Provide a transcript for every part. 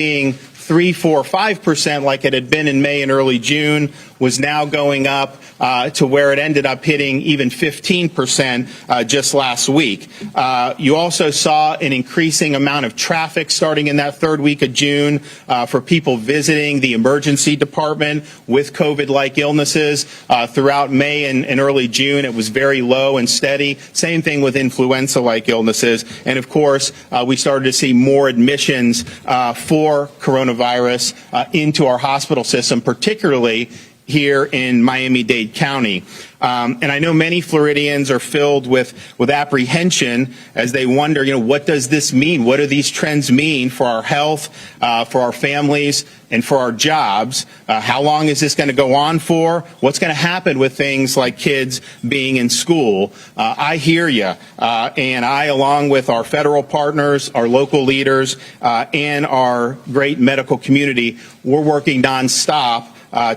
being 3, 4, 5% like it had been in May and early June was now going up to where it ended up hitting even 15% just last week. You also saw an increasing amount of traffic starting in that third week of June for people visiting the emergency department with COVID-like illnesses. Throughout May and early June, it was very low and steady. Same thing with influenza-like illnesses. And of course, we started to see more admissions for coronavirus into our hospital system, particularly here in Miami-Dade County. And I know many Floridians are filled with apprehension as they wonder, what does this mean? What do these trends mean for our health, for our families, and for our jobs? How long is this going to go on for? What's going to happen with things like kids being in school? I hear you, and I, along with our federal partners, our local leaders, and our great medical community, we're working nonstop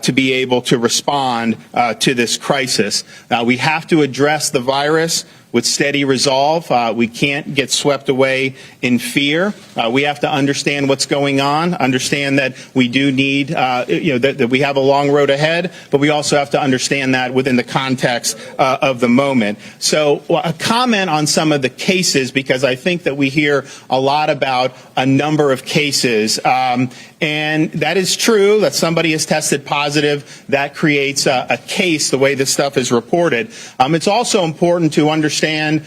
to be able to respond to this crisis. We have to address the virus with steady resolve. We can't get swept away in fear. We have to understand what's going on, understand that we do need, that we have a long road ahead, but we also have to understand that within the context of the moment. So a comment on some of the cases, because I think that we hear a lot about a number of cases. And that is true, that somebody has tested positive. That creates a case, the way this stuff is reported. It's also important to understand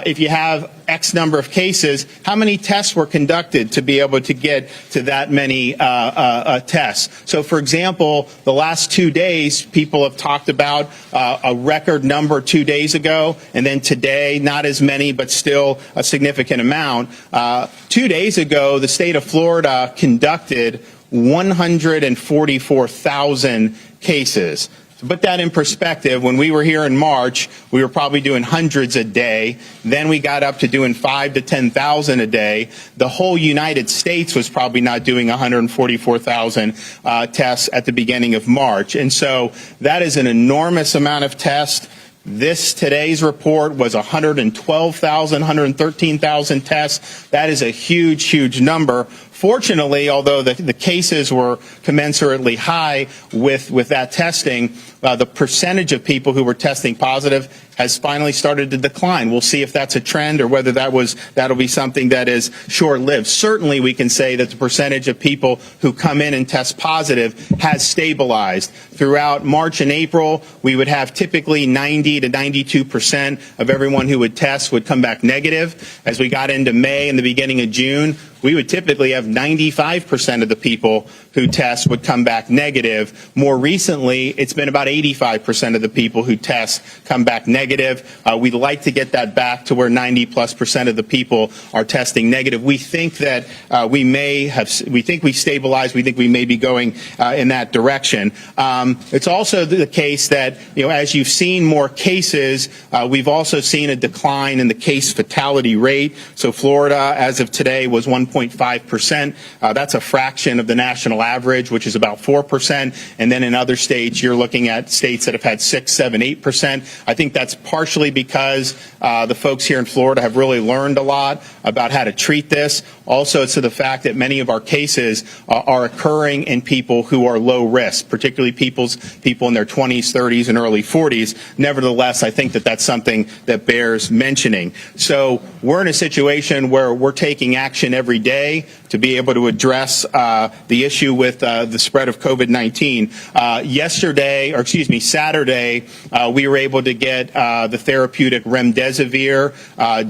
if you have X number of cases, how many tests were conducted to be able to get to that many tests. So, for example, the last 2 days, people have talked about a record number 2 days ago, and then today, not as many, but still a significant amount. 2 days ago, the state of Florida conducted 144,000 cases. To put that in perspective, when we were here in March, we were probably doing hundreds a day. Then we got up to doing 5,000 to 10,000 a day. The whole United States was probably not doing 144,000 tests at the beginning of March. And so that is an enormous amount of tests. Today's report was 112,000, 113,000 tests. That is a huge, huge number. Fortunately, although the cases were commensurately high with that testing, the percentage of people who were testing positive has finally started to decline. We'll see if that's a trend or whether that'll be something that is short-lived. Certainly, we can say that the percentage of people who come in and test positive has stabilized. Throughout March and April, we would have typically 90 to 92% of everyone who would test would come back negative. As we got into May and the beginning of June, we would typically have 95% of the people who test would come back negative. More recently, it's been about 85% of the people who test come back negative. We'd like to get that back to where 90+% of the people are testing negative. We think that we think we've stabilized. We think we may be going in that direction. It's also the case that, as you've seen more cases, we've also seen a decline in the case fatality rate. So Florida, as of today, was 1.5%. That's a fraction of the national average, which is about 4%. And then in other states, you're looking at states that have had 6, 7, 8%. I think that's partially because the folks here in Florida have really learned a lot about how to treat this. Also, it's to the fact that many of our cases are occurring in people who are low risk, particularly people in their 20s, 30s, and early 40s. Nevertheless, I think that that's something that bears mentioning. So we're in a situation where we're taking action every day to be able to address the issue with the spread of COVID-19. Saturday, we were able to get the therapeutic remdesivir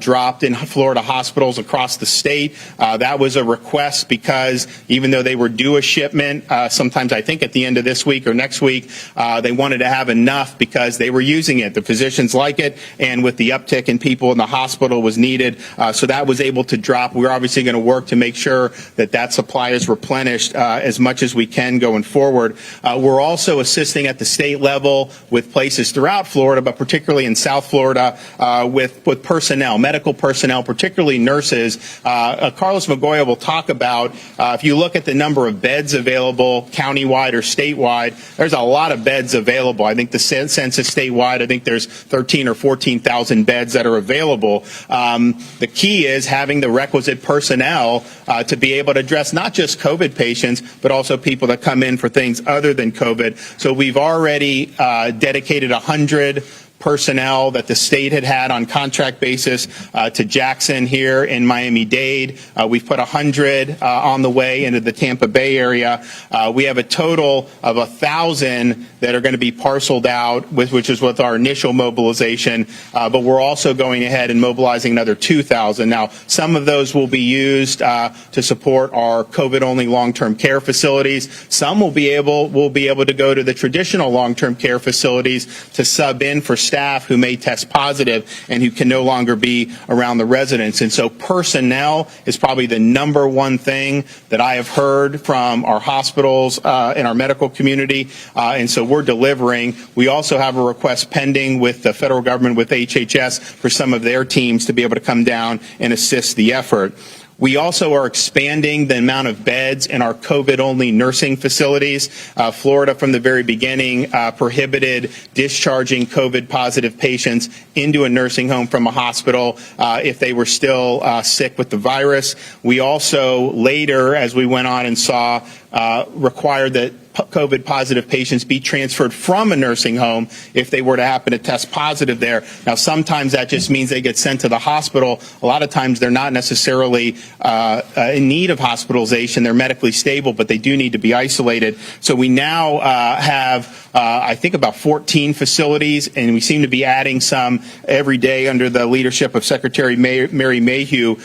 dropped in Florida hospitals across the state. That was a request because even though they were due a shipment, sometimes I think at the end of this week or next week, they wanted to have enough because they were using it. The physicians like it, and with the uptick in people in the hospital was needed. So that was able to drop. We're obviously going to work to make sure that supply is replenished as much as we can going forward. We're also assisting at the state level with places throughout Florida, but particularly in South Florida, with personnel, medical personnel, particularly nurses. Carlos Magoya will talk about, if you look at the number of beds available countywide or statewide, there's a lot of beds available. I think the census statewide, I think there's 13 or 14,000 beds that are available. The key is having the requisite personnel to be able to address not just COVID patients, but also people that come in for things other than COVID. So we've already dedicated 100 personnel that the state had on contract basis to Jackson here in Miami-Dade. We've put 100 on the way into the Tampa Bay area. We have a total of 1,000 that are going to be parceled out, which is with our initial mobilization, but we're also going ahead and mobilizing another 2,000. Now, some of those will be used to support our COVID-only long-term care facilities. Some will be able to go to the traditional long-term care facilities to sub in for staff who may test positive and who can no longer be around the residents. And so personnel is probably the number one thing that I have heard from our hospitals and our medical community. And so we're delivering. We also have a request pending with the federal government, with HHS, for some of their teams to be able to come down and assist the effort. We also are expanding the amount of beds in our COVID-only nursing facilities. Florida, from the very beginning, prohibited discharging COVID-positive patients into a nursing home from a hospital if they were still sick with the virus. We also later, as we went on and saw, required that COVID-positive patients be transferred from a nursing home if they were to happen to test positive there. Now, sometimes that just means they get sent to the hospital. A lot of times they're not necessarily in need of hospitalization. They're medically stable, but they do need to be isolated. So we now have, I think, about 14 facilities, and we seem to be adding some every day under the leadership of Secretary Mary Mayhew.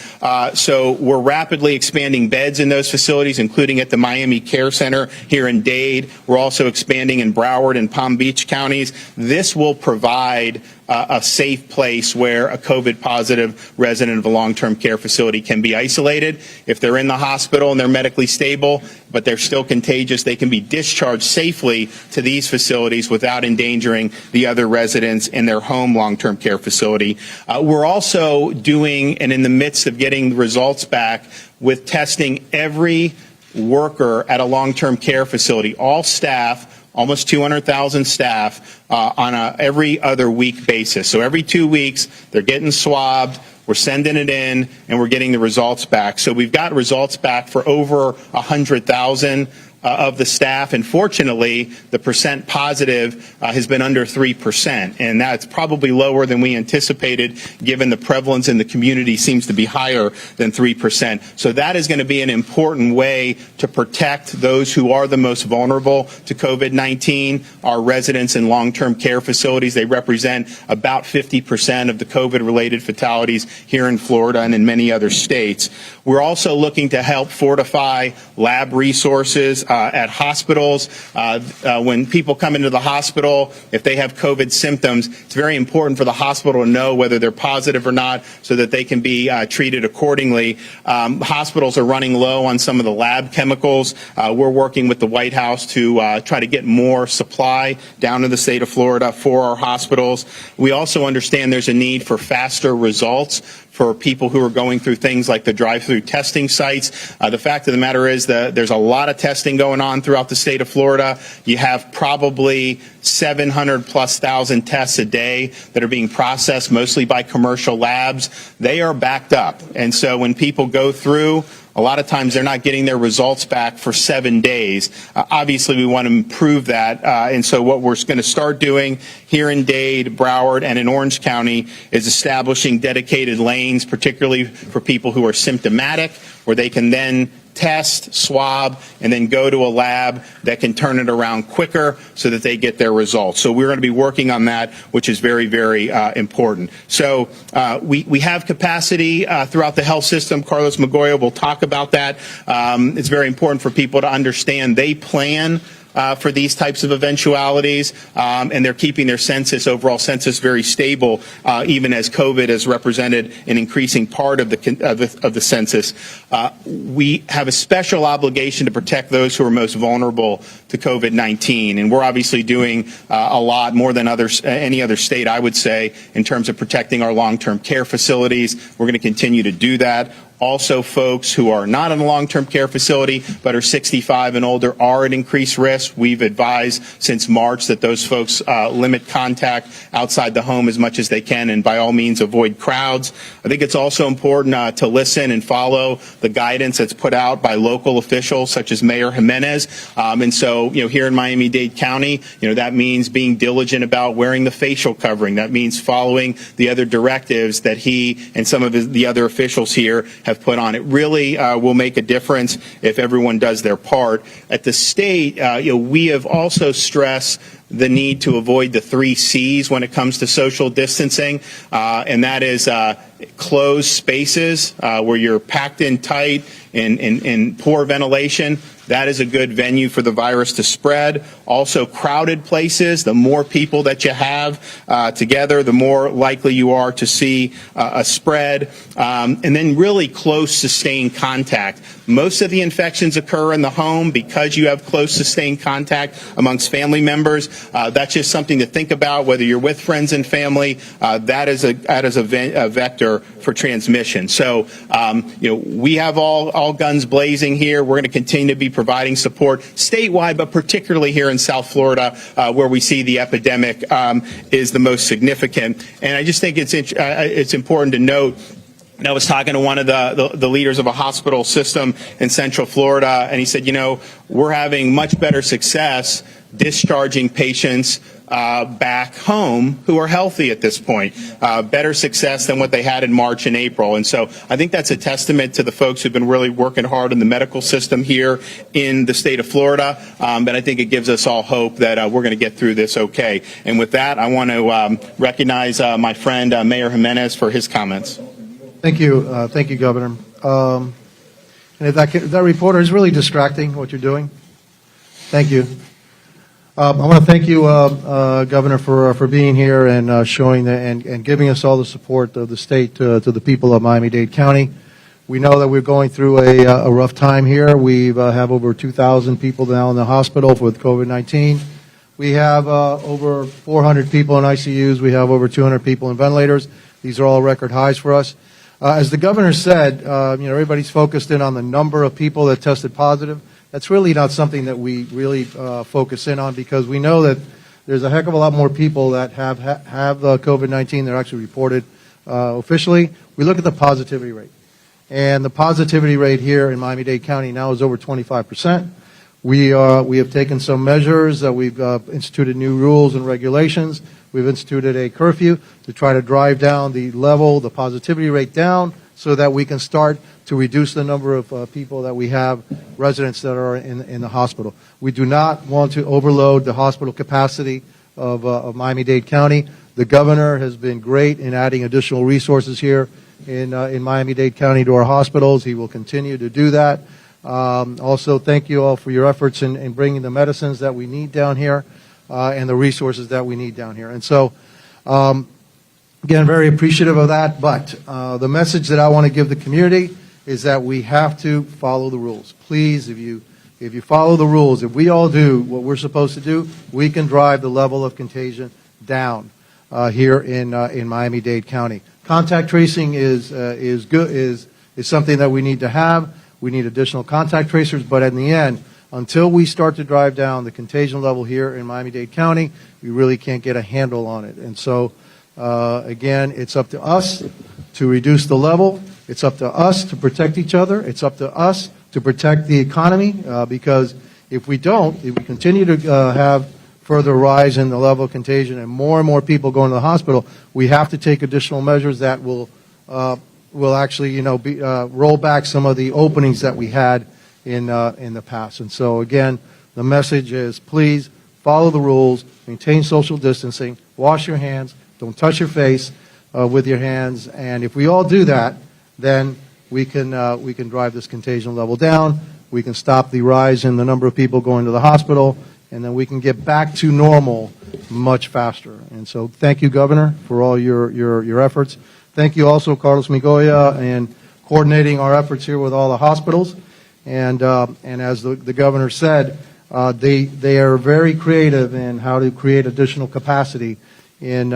So we're rapidly expanding beds in those facilities, including at the Miami Care Center here in Dade. We're also expanding in Broward and Palm Beach counties. This will provide a safe place where a COVID-positive resident of a long-term care facility can be isolated. If they're in the hospital and they're medically stable, but they're still contagious, they can be discharged safely to these facilities without endangering the other residents in their home long-term care facility. We're also doing, and in the midst of getting the results back, with testing every worker at a long-term care facility, all staff, almost 200,000 staff, on a every other week basis. So every 2 weeks, they're getting swabbed, we're sending it in, and we're getting the results back. So we've got results back for over 100,000 of the staff, and fortunately, the percent positive has been under 3%, and that's probably lower than we anticipated, given the prevalence in the community seems to be higher than 3%. So that is going to be an important way to protect those who are the most vulnerable to COVID-19, our residents in long-term care facilities. They represent about 50% of the COVID-related fatalities here in Florida and in many other states. We're also looking to help fortify lab resources at hospitals. When people come into the hospital, if they have COVID symptoms, it's very important for the hospital to know whether they're positive or not so that they can be treated accordingly. Hospitals are running low on some of the lab chemicals. We're working with the White House to try to get more supply down to the state of Florida for our hospitals. We also understand there's a need for faster results for people who are going through things like the drive-through testing sites. The fact of the matter is that there's a lot of testing going on throughout the state of Florida. You have probably 700,000+ tests a day that are being processed mostly by commercial labs. They are backed up. And so when people go through, a lot of times they're not getting their results back for 7 days. Obviously, we want to improve that. And so what we're going to start doing here in Dade, Broward, and in Orange County is establishing dedicated lanes, particularly for people who are symptomatic, where they can then test, swab, and then go to a lab that can turn it around quicker so that they get their results. So we're going to be working on that, which is very, very important. So we have capacity throughout the health system. Carlos Magoya will talk about that. It's very important for people to understand they plan for these types of eventualities, and they're keeping their overall census very stable, even as COVID has represented an increasing part of the census. We have a special obligation to protect those who are most vulnerable to COVID-19, and we're obviously doing a lot more than any other state, I would say, in terms of protecting our long-term care facilities. We're going to continue to do that. Also, folks who are not in a long-term care facility but are 65 and older are at increased risk. We've advised since March that those folks limit contact outside the home as much as they can, and by all means avoid crowds. I think it's also important to listen and follow the guidance that's put out by local officials such as Mayor Jimenez. And so, here in Miami-Dade County, that means being diligent about wearing the facial covering. That means following the other directives that he and some of the other officials here have put on. It really will make a difference if everyone does their part. At the state, we have also stressed the need to avoid the 3 C's when it comes to social distancing, and that is closed spaces where you're packed in tight and poor ventilation. That is a good venue for the virus to spread. Also, crowded places, the more people that you have together, the more likely you are to see a spread. And then really close, sustained contact. Most of the infections occur in the home because you have close, sustained contact amongst family members. That's just something to think about, whether you're with friends and family. That is a vector for transmission. So, we have all guns blazing here. We're going to continue to be providing support statewide, but particularly here in South Florida, where we see the epidemic is the most significant. And I just think it's important to note. I was talking to one of the leaders of a hospital system in Central Florida, and he said, we're having much better success discharging patients back home who are healthy at this point. Better success than what they had in March and April. And so I think that's a testament to the folks who've been really working hard in the medical system here in the state of Florida. But I think it gives us all hope that we're going to get through this okay. And with that, I want to recognize my friend Mayor Jimenez for his comments. Thank you, Governor. And if that reporter is really distracting, what you're doing. Thank you. I want to thank you, Governor, for being here and showing and giving us all the support of the state to the people of Miami-Dade County. We know that we're going through a rough time here. We have over 2,000 people now in the hospital with COVID-19. We have over 400 people in ICUs. We have over 200 people in ventilators. These are all record highs for us. As the governor said, everybody's focused in on the number of people that tested positive. That's really not something that we really focus in on, because we know that there's a heck of a lot more people that have COVID-19 that are actually reported officially. We look at the positivity rate. And the positivity rate here in Miami-Dade County now is over 25%. We have taken some measures. We've instituted new rules and regulations. We've instituted a curfew to try to drive down the positivity rate down, so that we can start to reduce the number of people that we have, residents that are in the hospital. We do not want to overload the hospital capacity of Miami-Dade County. The governor has been great in adding additional resources here in Miami-Dade County to our hospitals. He will continue to do that. Also, thank you all for your efforts in bringing the medicines that we need down here and the resources that we need down here. And so, again, very appreciative of that. But the message that I want to give the community is that we have to follow the rules. Please, if you follow the rules, if we all do what we're supposed to do, we can drive the level of contagion down here in Miami-Dade County. Contact tracing is something that we need to have. We need additional contact tracers, but in the end, until we start to drive down the contagion level here in Miami-Dade County, we really can't get a handle on it. And so, again, it's up to us to reduce the level. It's up to us to protect each other. It's up to us to protect the economy, because if we continue to have further rise in the level of contagion and more people going to the hospital, we have to take additional measures that will actually, roll back some of the openings that we had in the past. And so, again, the message is, please follow the rules, maintain social distancing, wash your hands, don't touch your face with your hands. And if we all do that, then we can drive this contagion level down. We can stop the rise in the number of people going to the hospital, and then we can get back to normal much faster. And so, thank you, Governor, for all your efforts. Thank you also, Carlos Migoya, and coordinating our efforts here with all the hospitals. And as the governor said, they are very creative in how to create additional capacity in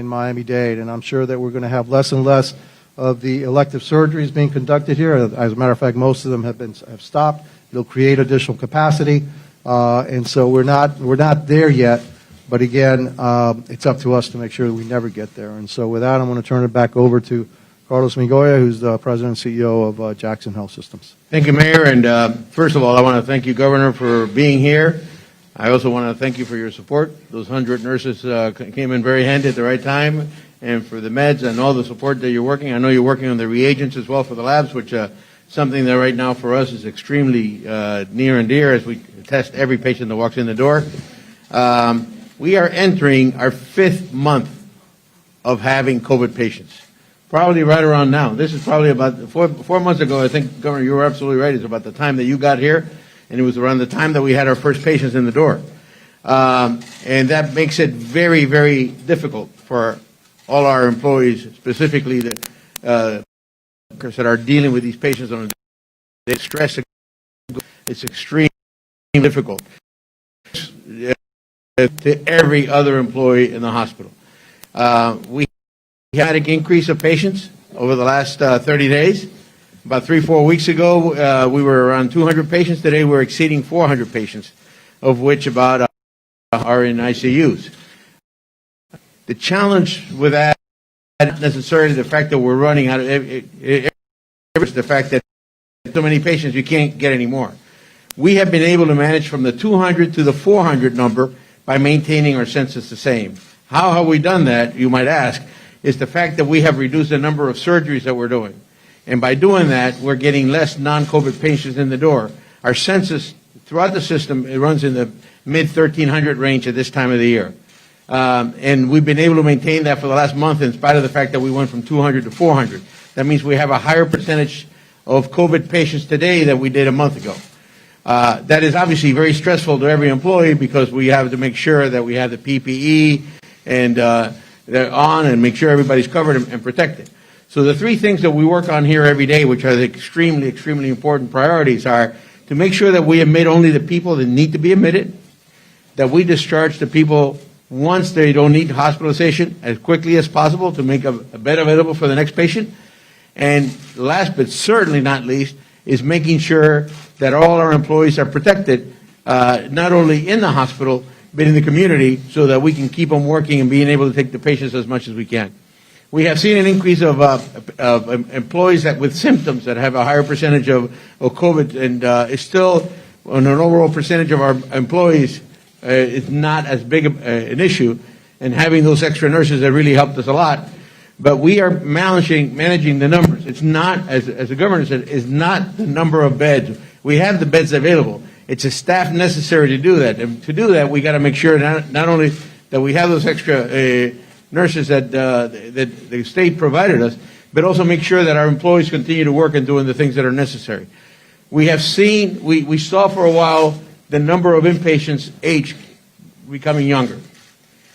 Miami-Dade. And I'm sure that we're going to have less and less of the elective surgeries being conducted here. As a matter of fact, most of them have stopped. It'll create additional capacity, and so we're not there yet. But again, it's up to us to make sure that we never get there. And so with that, I'm going to turn it back over to Carlos Migoya, who's the President and CEO of Jackson Health Systems. Thank you, Mayor. And first of all, I want to thank you, Governor, for being here. I also want to thank you for your support. Those 100 nurses came in very handy at the right time, and for the meds and all the support that you're working. I know you're working on the reagents as well for the labs, which something that right now for us is extremely near and dear as we test every patient that walks in the door. We are entering our 5th month of having COVID patients. Probably right around now. This is probably about 4 months ago. I think, Governor, you were absolutely right. It's about the time that you got here, and it was around the time that we had our first patients in the door. And that makes it very, very difficult for all our employees, specifically the workers that are dealing with these patients on a daily stress. It's extremely difficult to every other employee in the hospital. We had an increase of patients over the last 30 days. About 3-4 weeks ago, we were around 200 patients. Today, we're exceeding 400 patients, of which about are in ICUs. The challenge with that is not necessarily the fact that we're running out of it's the fact that so many patients, you can't get any more. We have been able to manage from the 200 to the 400 number by maintaining our census the same. How have we done that, you might ask, is the fact that we have reduced the number of surgeries that we're doing. And by doing that, we're getting less non-COVID patients in the door. Our census throughout the system, it runs in the mid-1,300 range at this time of the year. And we've been able to maintain that for the last month in spite of the fact that we went from 200 to 400. That means we have a higher percentage of COVID patients today than we did a month ago. That is obviously very stressful to every employee because we have to make sure that we have the PPE and they're on and make sure everybody's covered and protected. So the 3 things that we work on here every day, which are the extremely, extremely important priorities, are to make sure that we admit only the people that need to be admitted, that we discharge the people once they don't need hospitalization as quickly as possible to make a bed available for the next patient. And last but certainly not least is making sure that all our employees are protected, not only in the hospital, but in the community so that we can keep them working and being able to take the patients as much as we can. We have seen an increase of employees that with symptoms that have a higher percentage of COVID, and it's still, on an overall percentage of our employees, it's not as big an issue, and having those extra nurses have really helped us a lot. But we are managing the numbers. It's not, as the governor said, it's not the number of beds. We have the beds available. It's a staff necessary to do that. And to do that, we got to make sure not only that we have those extra nurses that the state provided us, but also make sure that our employees continue to work and doing the things that are necessary. We have seen, we saw for a while the number of inpatients age becoming younger.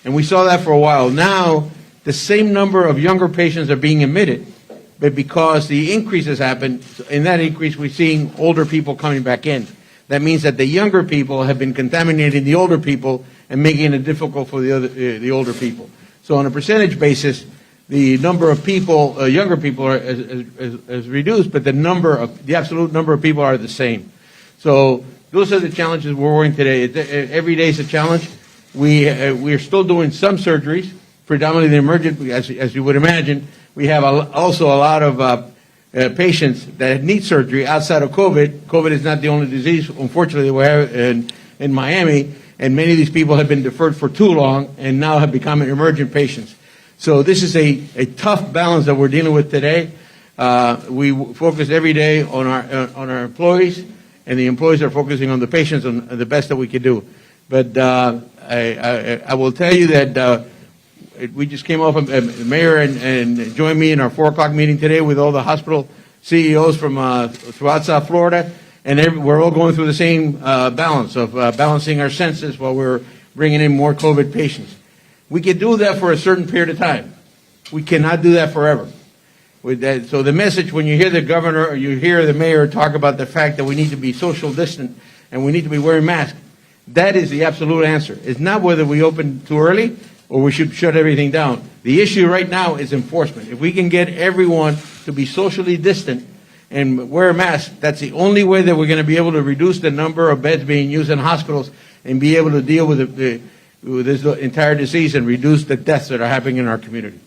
And we saw that for a while. Now, the same number of younger patients are being admitted, but because the increase has happened, in that increase we're seeing older people coming back in. That means that the younger people have been contaminating the older people and making it difficult for the older people. So on a percentage basis, the number of people, younger people, is reduced, but the absolute number of people are the same. So those are the challenges we're working today. Every day is a challenge. We are still doing some surgeries, predominantly the emergent, as you would imagine. We have also a lot of patients that need surgery outside of COVID. COVID is not the only disease, unfortunately, we have in Miami, and many of these people have been deferred for too long and now have become emergent patients. So this is a tough balance that we're dealing with today. We focus every day on our employees, and the employees are focusing on the patients on the best that we can do. But I will tell you that we just came off, the mayor and joined me in our 4 o'clock meeting today with all the hospital CEOs from throughout South Florida, and we're all going through the same balance of balancing our census while we're bringing in more COVID patients. We can do that for a certain period of time. We cannot do that forever. So the message, when you hear the governor or you hear the mayor talk about the fact that we need to be social distant and we need to be wearing masks, that is the absolute answer. It's not whether we open too early. or we should shut everything down. The issue right now is enforcement. If we can get everyone to be socially distant and wear a mask, that's the only way that we're going to be able to reduce the number of beds being used in hospitals and be able to deal with with this entire disease and reduce the deaths that are happening in our community.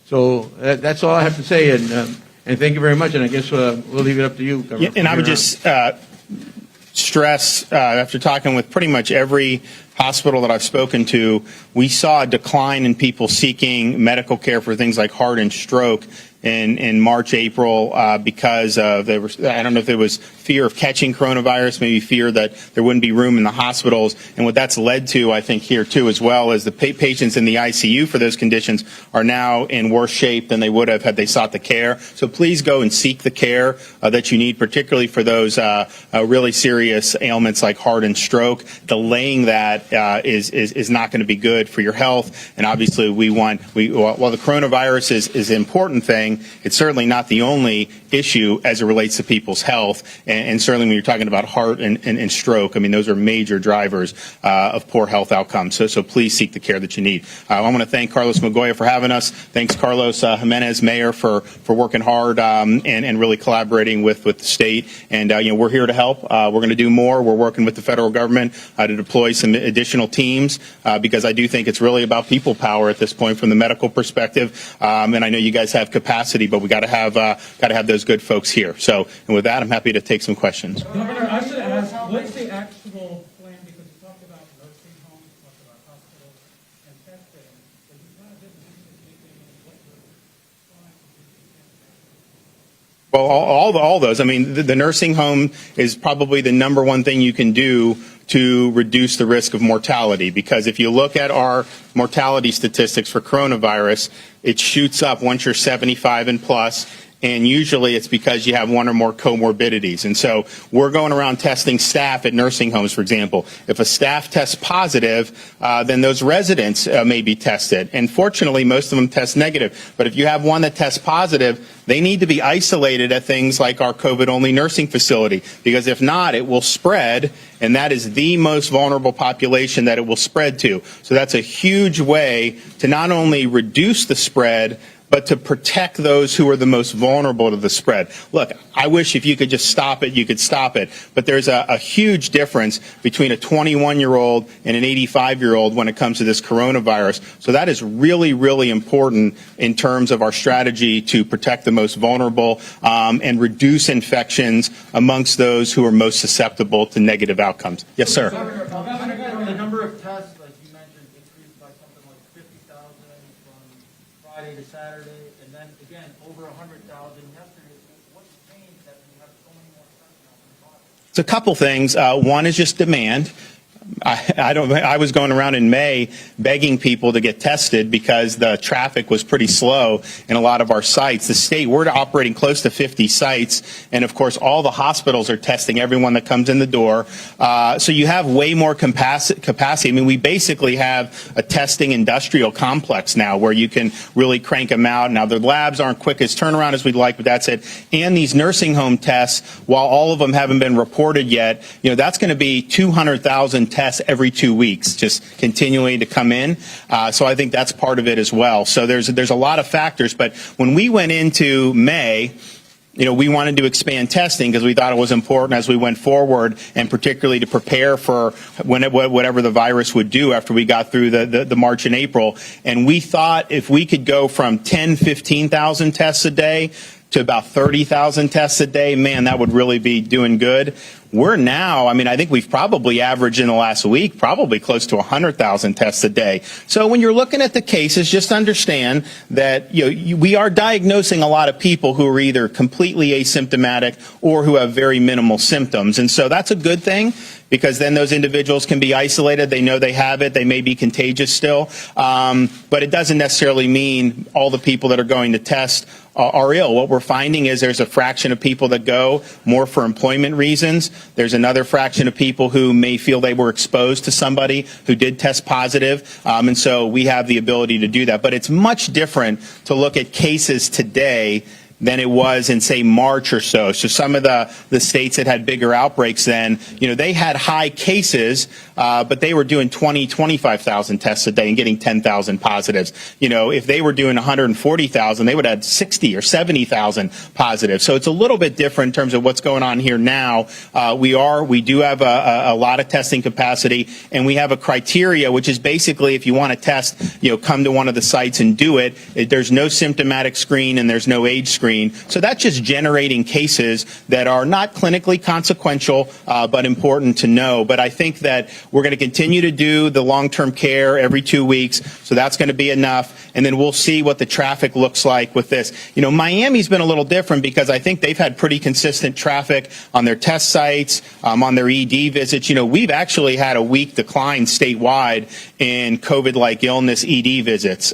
So that's all I have to say, and thank you very much, and I guess we'll leave it up to you, Governor. Yeah, and I would just stress, after talking with pretty much every hospital that I've spoken to, we saw a decline in people seeking medical care for things like heart and stroke in March, April, because of I don't know if there was fear of catching coronavirus, maybe fear that there wouldn't be room in the hospitals. And what that's led to, I think, here too, as well, is the patients in the ICU for those conditions are now in worse shape than they would have had they sought the care. So please go and seek the care that you need, particularly for those really serious ailments like heart and stroke. Delaying that is not going to be good for your health. And obviously, while the coronavirus is an important thing, it's certainly not the only issue as it relates to people's health. And certainly when you're talking about heart and stroke, I mean, those are major drivers of poor health outcomes. So please seek the care that you need. I want to thank Carlos Magoya for having us. Thanks, Carlos Jimenez, Mayor, for working hard and really collaborating with the state. And we're here to help. We're going to do more. We're working with the federal government to deploy some additional teams because I do think it's really about people power at this point from the medical perspective. And I know you guys have capacity, but we got to have those good folks here. So, and with that, I'm happy to take some questions. Governor, I should ask, what's the actual plan? Because you talked about nursing homes, you talked about hospitals and testing, but you kind of didn't mention anything in what you're trying to do. Well, all those. I mean, the nursing home is probably the number one thing you can do to reduce the risk of mortality, because if you look at our mortality statistics for coronavirus, it shoots up once you're 75 and plus. And usually it's because you have one or more comorbidities. And so we're going around testing staff at nursing homes, for example. If a staff tests positive, then those residents may be tested. And fortunately, most of them test negative. But if you have one that tests positive, they need to be isolated at things like our COVID-only nursing facility. Because if not, it will spread, and that is the most vulnerable population that it will spread to. So that's a huge way to not only reduce the spread, but to protect those who are the most vulnerable to the spread. Look, I wish if you could just stop it, you could stop it. But there's a huge difference between a 21-year-old and an 85-year-old when it comes to this coronavirus. So that is really, really important in terms of our strategy to protect the most vulnerable and reduce infections amongst those who are most susceptible to negative outcomes. Yes, sir. Governor, the number of tests, like you mentioned, increased by something like 50,000 from Friday to Saturday, and then again over 100,000 yesterday. What's changed that we have so many more tests now? It's a couple things. One is just demand. I was going around in May begging people to get tested because the traffic was pretty slow in a lot of our sites. The state, we're operating close to 50 sites, and of course all the hospitals are testing everyone that comes in the door. So you have way more capacity. I mean, we basically have a testing industrial complex now where you can really crank them out. Now, the labs aren't quick as turnaround as we'd like, but that's it. And these nursing home tests, while all of them haven't been reported yet, that's going to be 200,000 tests every 2 weeks, just continuing to come in. So I think that's part of it as well. So there's a lot of factors. But when we went into May, we wanted to expand testing because we thought it was important as we went forward, and particularly to prepare for whatever the virus would do after we got through the March and April. And we thought if we could go from 10, 15,000 tests a day to about 30,000 tests a day, man, that would really be doing good. We're now, I think we've probably averaged in the last week probably close to 100,000 tests a day. So when you're looking at the cases, just understand that we are diagnosing a lot of people who are either completely asymptomatic or who have very minimal symptoms. And so that's a good thing, because then those individuals can be isolated. They know they have it. They may be contagious still. But it doesn't necessarily mean all the people that are going to test are ill. What we're finding is there's a fraction of people that go more for employment reasons. There's another fraction of people who may feel they were exposed to somebody who did test positive. And so we have the ability to do that. But it's much different to look at cases today than it was in, say, March or so. So some of the states that had bigger outbreaks then, they had high cases, but they were doing 20, 25,000 tests a day and getting 10,000 positives. If they were doing 140,000, they would have 60 or 70,000 positives. So it's a little bit different in terms of what's going on here now. We do have a lot of testing capacity, and we have a criteria, which is basically if you want to test, come to one of the sites and do it. There's no symptomatic screen and there's no age screen. So that's just generating cases that are not clinically consequential, but important to know. But I think that we're going to continue to do the long-term care every 2 weeks. So that's going to be enough. And then we'll see what the traffic looks like with this. Miami's been a little different because I think they've had pretty consistent traffic on their test sites, on their ED visits. We've actually had a weak decline statewide in COVID-like illness ED visits.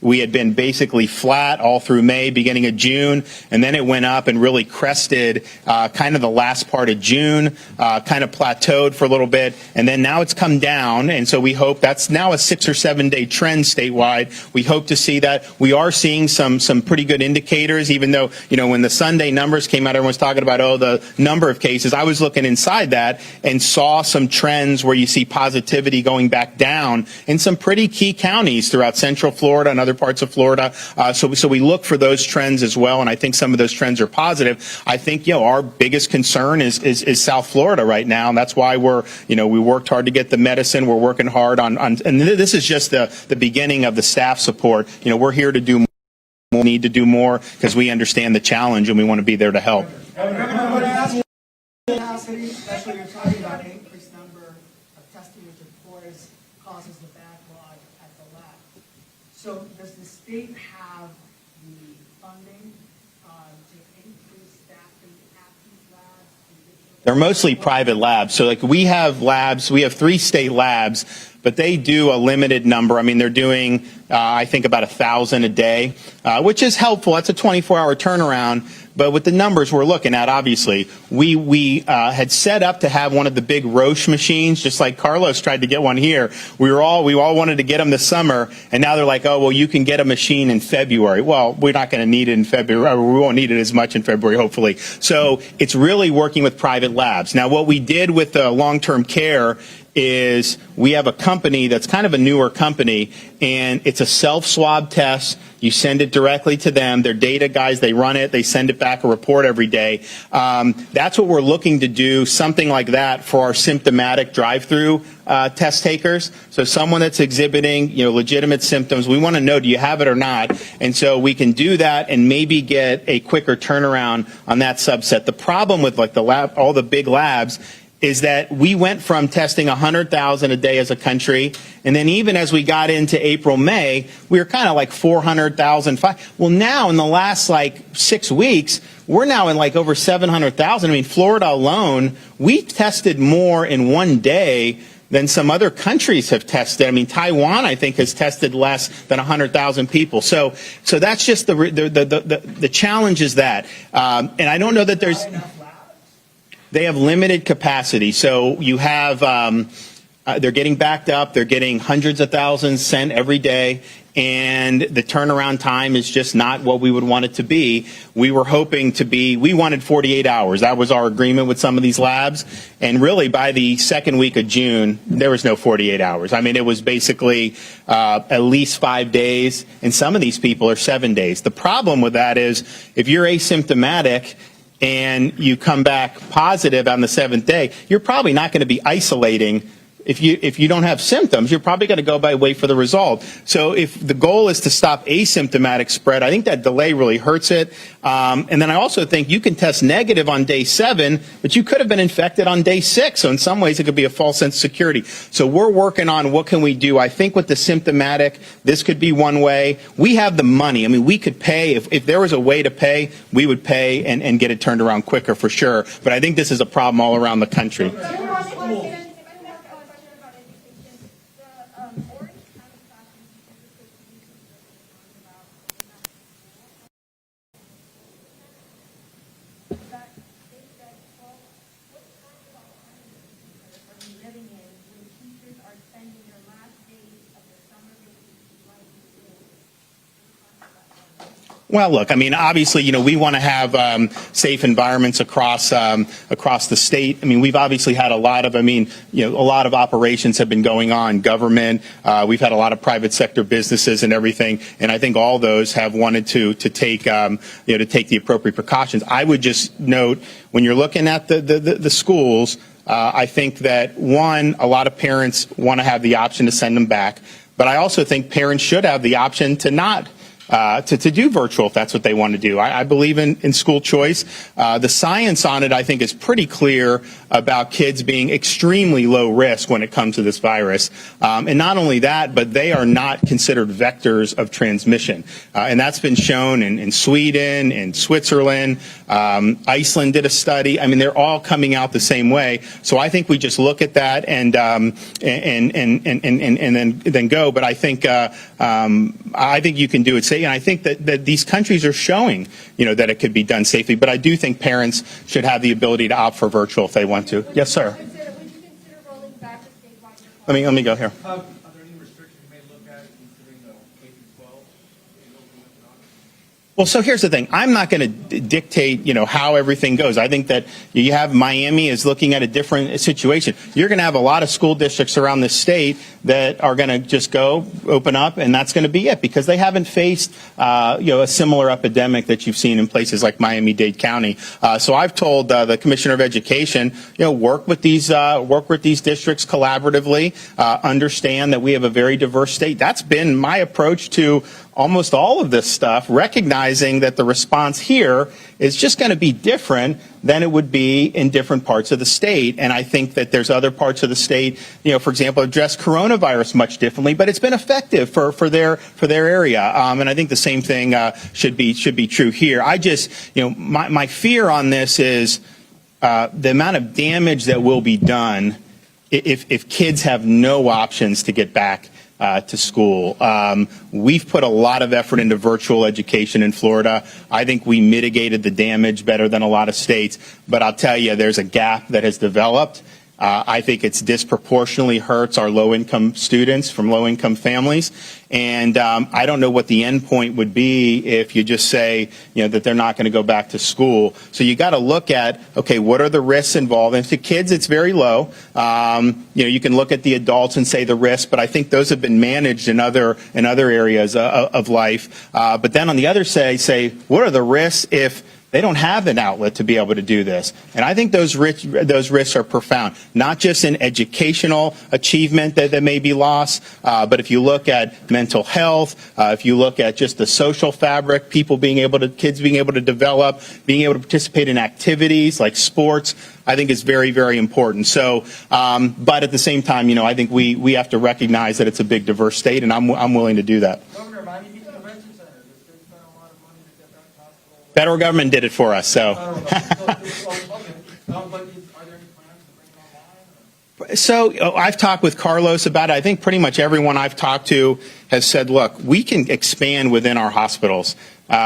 We had been basically flat all through May, beginning of June, and then it went up and really crested kind of the last part of June, kind of plateaued for a little bit, and then now it's come down, and so we hope that's now a 6 or 7 day trend statewide. We hope to see that. We are seeing some pretty good indicators, even though, when the Sunday numbers came out, everyone was talking about, the number of cases. I was looking inside that and saw some trends where you see positivity going back down in some pretty key counties throughout Central Florida and other parts of Florida. So we look for those trends as well, and I think some of those trends are positive. I think, our biggest concern is South Florida right now, and that's why we worked hard to get the medicine. We're working hard on and this is just the beginning of the staff support. We're here to do more. We'll need to do more because we understand the challenge and we want to be there to help. Especially you're talking about an increased number of testing which of course causes the backlog at the lab. So does the state have the funding to increase staffing at these labs? They're mostly private labs. So we have labs, we have 3 state labs, but they do a limited number. I mean, they're doing, I think, about 1,000 a day, which is helpful. That's a 24-hour turnaround. But with the numbers we're looking at, obviously, we had set up to have one of the big Roche machines, just like Carlos tried to get one here. We all wanted to get them this summer, and now they're like, oh, well, you can get a machine in February. Well, we're not going to need it in February. We won't need it as much in February, hopefully. So it's really working with private labs. Now, what we did with the long-term care is we have a company that's kind of a newer company, and it's a self-swab test. You send it directly to them. They're data guys. They run it. They send it back a report every day. That's what we're looking to do, something like that for our symptomatic drive-through test takers. So someone that's exhibiting, legitimate symptoms, we want to know, do you have it or not? And so we can do that and maybe get a quicker turnaround on that subset. The problem with all the big labs is that we went from testing 100,000 a day as a country, and then even as we got into April, May, we were kind of like 400,000. Well, now in the last 6 weeks, we're now in over 700,000. I mean, Florida alone, we tested more in one day than some other countries have tested. I mean, Taiwan, I think, has tested less than 100,000 people. So that's just the challenge is that. And I don't know that there's... They have limited capacity. So you have, they're getting backed up. They're getting hundreds of thousands sent every day. And the turnaround time is just not what we would want it to be. We were hoping we wanted 48 hours. That was our agreement with some of these labs. And really, by the second week of June, there was no 48 hours. I mean, it was basically at least 5 days. And some of these people are 7 days. The problem with that is if you're asymptomatic and you come back positive on the 7th day, you're probably not going to be isolating. If you don't have symptoms, you're probably going to wait for the result. So if the goal is to stop asymptomatic spread, I think that delay really hurts it. And then I also think you can test negative on day 7, but you could have been infected on day 6. So in some ways, it could be a false sense of security. So we're working on what can we do. I think with the symptomatic, this could be one way. We have the money. I mean, we could pay. If there was a way to pay, we would pay and get it turned around quicker for sure. But I think this is a problem all around the country. Well, look, I mean, obviously, we want to have safe environments across the state. I mean, we've obviously had a lot of operations have been going on, government. We've had a lot of private sector businesses and everything, and I think all those have wanted to take the appropriate precautions. I would just note, when you're looking at the schools, I think that, one, a lot of parents want to have the option to send them back, but I also think parents should have the option to not. To do virtual if that's what they want to do. I believe in school choice. The science on it, I think, is pretty clear about kids being extremely low risk when it comes to this virus. And not only that, but they are not considered vectors of transmission. And that's been shown in Sweden, in Switzerland. Iceland did a study. I mean, they're all coming out the same way. So I think we just look at that and then go. But I think you can do it safely. And I think that these countries are showing, that it could be done safely. But I do think parents should have the ability to opt for virtual if they want to. Yes, sir. Would you consider rolling back the statewide? Let me go here. Are there any restrictions you may look at considering the K-12? Well, so here's the thing. I'm not going to dictate, how everything goes. I think that you have Miami is looking at a different situation. You're going to have a lot of school districts around the state that are going to just go open up, and that's going to be it, because they haven't faced, a similar epidemic that you've seen in places like Miami-Dade County. So I've told the Commissioner of Education, work with these districts collaboratively, understand that we have a very diverse state. That's been my approach to almost all of this stuff, recognizing that the response here is just going to be different than it would be in different parts of the state. And I think that there's other parts of the state, for example, address coronavirus much differently, but it's been effective for their area. And I think the same thing should be true here. I just, my fear on this is the amount of damage that will be done if kids have no options to get back to school. We've put a lot of effort into virtual education in Florida. I think we mitigated the damage better than a lot of states, but I'll tell you, there's a gap that has developed. I think it's disproportionately hurts our low-income students from low-income families. And I don't know what the end point would be if you just say, that they're not going to go back to school. So you got to look at, okay, what are the risks involved? And for kids, it's very low. You can look at the adults and say the risks, but I think those have been managed in other areas of life. But then on the other say, what are the risks if they don't have an outlet to be able to do this? And I think those risks are profound, not just in educational achievement that may be lost, but if you look at mental health, if you look at just the social fabric, kids being able to develop, being able to participate in activities like sports, I think is very, very important. So, but at the same time, I think we have to recognize that it's a big, diverse state, and I'm willing to do that. Governor, Miami Beach Convention Center, the state spent a lot of money to get that hospital. Federal government did it for us, so. But are there any plans to bring it online? So I've talked with Carlos about it. I think pretty much everyone I've talked to has said, look, we can expand within our hospitals.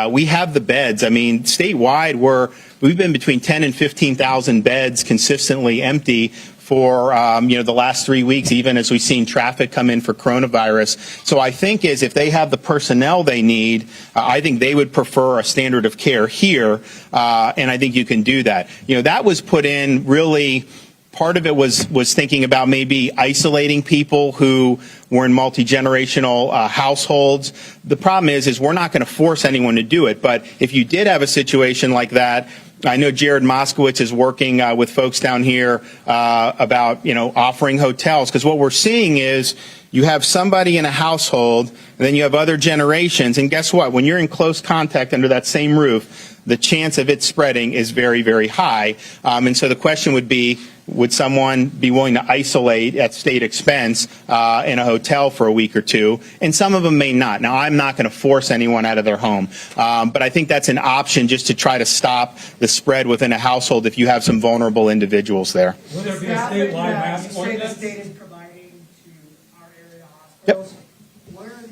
We have the beds. I mean, statewide, we've been between 10 and 15,000 beds consistently empty for the last 3 weeks, even as we've seen traffic come in for coronavirus. So I think if they have the personnel they need, I think they would prefer a standard of care here, and I think you can do that. That was put in really. Part of it was thinking about maybe isolating people who were in multi-generational households. The problem is we're not going to force anyone to do it. But if you did have a situation like that, I know Jared Moskowitz is working with folks down here about offering hotels, because what we're seeing is you have somebody in a household, and then you have other generations, and guess what? When you're in close contact under that same roof, the chance of it spreading is very, very high. And so the question would be, would someone be willing to isolate at state expense in a hotel for a week or two? And some of them may not. Now, I'm not going to force anyone out of their home. But I think that's an option just to try to stop the spread within a household if you have some vulnerable individuals there. Will there be a Staff statewide that mask you say the ordinance? state is providing to our area hospitals. Where are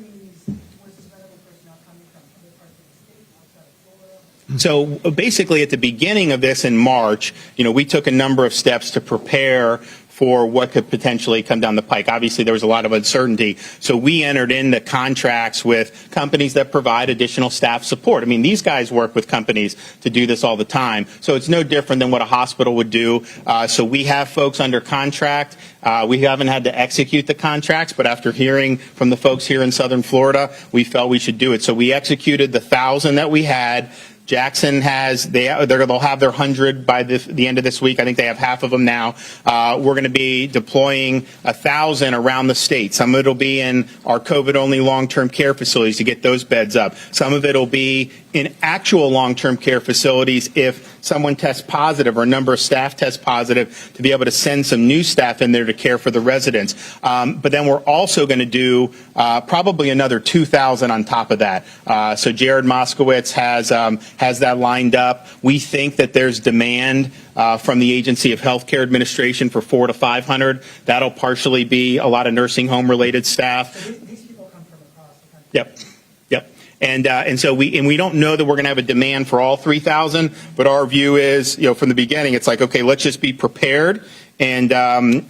where's this medical personnel coming from? Other parts of the state, outside of Florida? So basically at the beginning of this in March, we took a number of steps to prepare for what could potentially come down the pike. Obviously, there was a lot of uncertainty. So we entered into contracts with companies that provide additional staff support. I mean, these guys work with companies to do this all the time. So it's no different than what a hospital would do. So we have folks under contract. We haven't had to execute the contracts, but after hearing from the folks here in Southern Florida, we felt we should do it. So we executed the 1,000 that we had. Jackson has, they'll have their 100 by the end of this week. I think they have half of them now. We're going to be deploying 1,000 around the state. Some of it will be in our COVID-only long-term care facilities to get those beds up. Some of it will be in actual long-term care facilities if someone tests positive or a number of staff test positive, to be able to send some new staff in there to care for the residents. But then we're also going to do probably another 2,000 on top of that. So Jared Moskowitz has that lined up. We think that there's demand from the Agency of Healthcare Administration for 400 to 500. That'll partially be a lot of nursing home related staff. So these people come from across the country. Yep. And so we don't know that we're going to have a demand for all 3,000, but our view is, from the beginning, it's like, okay, let's just be prepared. And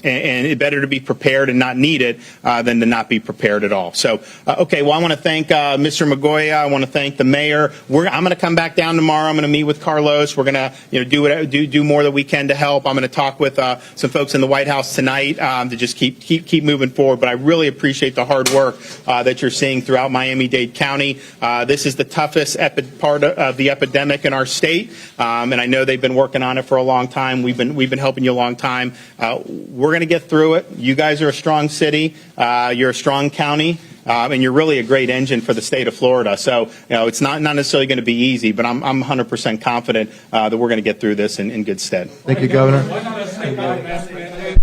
it's better to be prepared and not need it than to not be prepared at all. So, okay, well, I want to thank Mr. Magoya. I want to thank the mayor. I'm going to come back down tomorrow. I'm going to meet with Carlos. We're going to do more that we can to help. I'm going to talk with some folks in the White House tonight to just keep moving forward. But I really appreciate the hard work that you're seeing throughout Miami-Dade County. This is the toughest part of the epidemic in our state, and I know they've been working on it for a long time. We've been helping you a long time. We're going to get through it. You guys are a strong city. You're a strong county. And you're really a great engine for the state of Florida. So, it's not necessarily going to be easy, but I'm 100% confident that we're going to get through this in good stead. Thank you, Governor. Why not just take out mask mandate?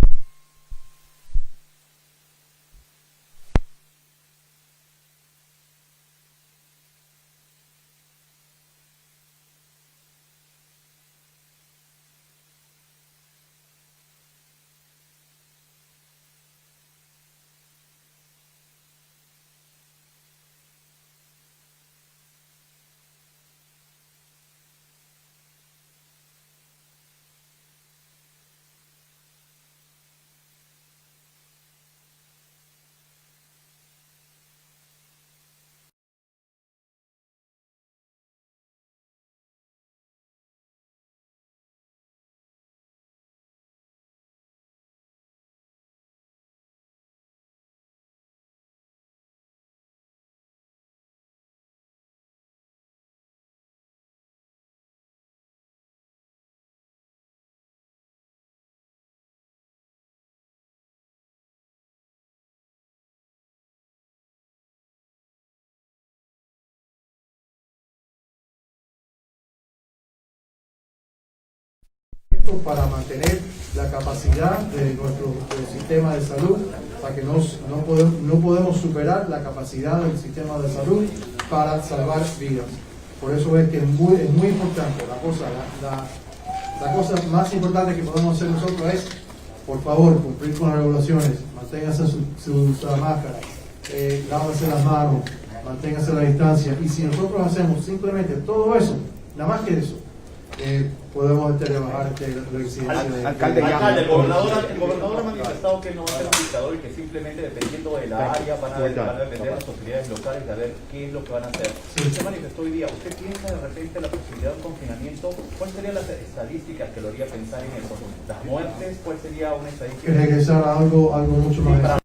Para mantener la capacidad de nuestro sistema de salud, para que no podemos superar la capacidad del sistema de salud para salvar vidas. Por eso es que es muy importante. La cosa más importante que podemos hacer nosotros es, por favor, cumplir con las regulaciones, manténganse sus máscaras, lávense las manos, manténganse la distancia. Y si nosotros hacemos simplemente todo eso, nada más que eso, podemos rebajar la incidencia. Alcalde, el gobernador ha manifestado que no va a ser un dictador y que simplemente dependiendo de la área van a depender las posibilidades locales de ver qué es lo que van a hacer. Sí. Usted manifestó hoy día, ¿usted piensa de repente la posibilidad de un confinamiento? ¿Cuáles serían las estadísticas que lo haría pensar en eso? ¿Las muertes? ¿Cuál sería una estadística? Regresar a algo mucho más.